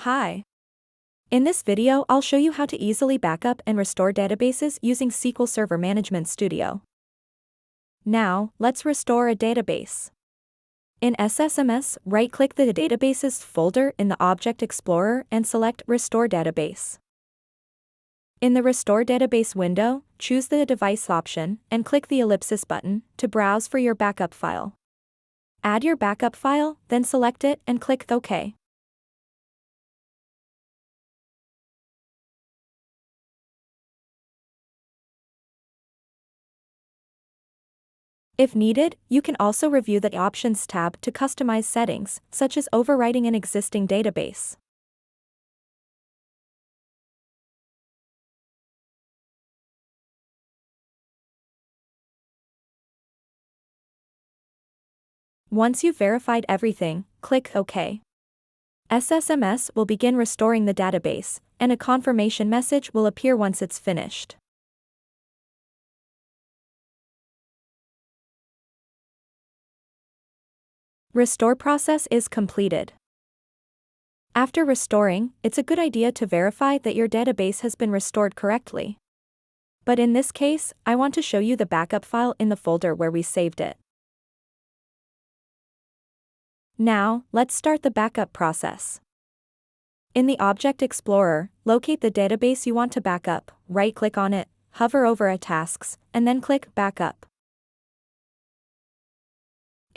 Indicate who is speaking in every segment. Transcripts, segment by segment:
Speaker 1: Hi. In this video, I'll show you how to easily backup and restore databases using SQL Server Management Studio. Now, let's restore a database. In SSMS, right-click the Databases folder in the Object Explorer and select Restore Database. In the Restore Database window, choose the Device option and click the ellipsis button to browse for your backup file. Add your backup file, then select it and click OK. If needed, you can also review the Options tab to customize settings, such as overwriting an existing database. Once you've verified everything, click OK. SSMS will begin restoring the database, and a confirmation message will appear once it's finished. Restore process is completed. After restoring, it's a good idea to verify that your database has been restored correctly. But in this case, I want to show you the backup file in the folder where we saved it. Now, let's start the backup process. In the Object Explorer, locate the database you want to backup, right-click on it, hover over Tasks, and then click Backup.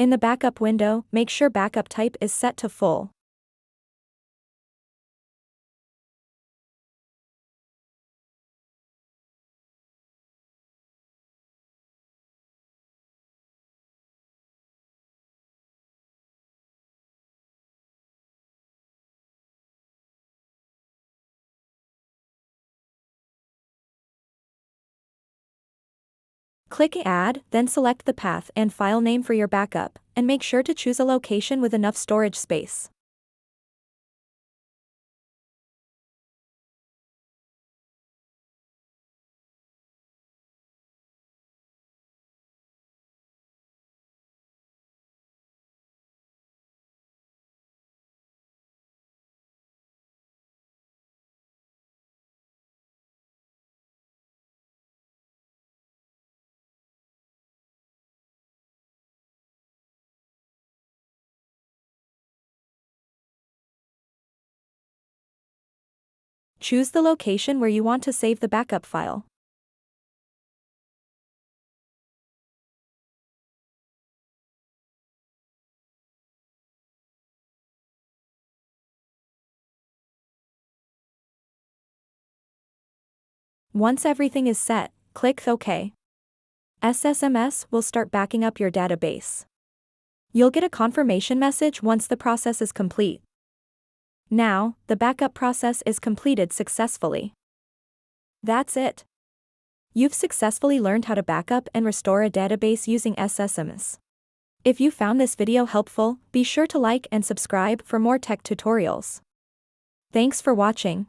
Speaker 1: In the backup window, make sure backup type is set to full. Click Add, then select the path and file name for your backup, and make sure to choose a location with enough storage space. Choose the location where you want to save the backup file. Once everything is set, click OK. SSMS will start backing up your database. You'll get a confirmation message once the process is complete. Now, the backup process is completed successfully. That's it. You've successfully learned how to backup and restore a database using SSMS. If you found this video helpful, be sure to like and subscribe for more tech tutorials. Thanks for watching.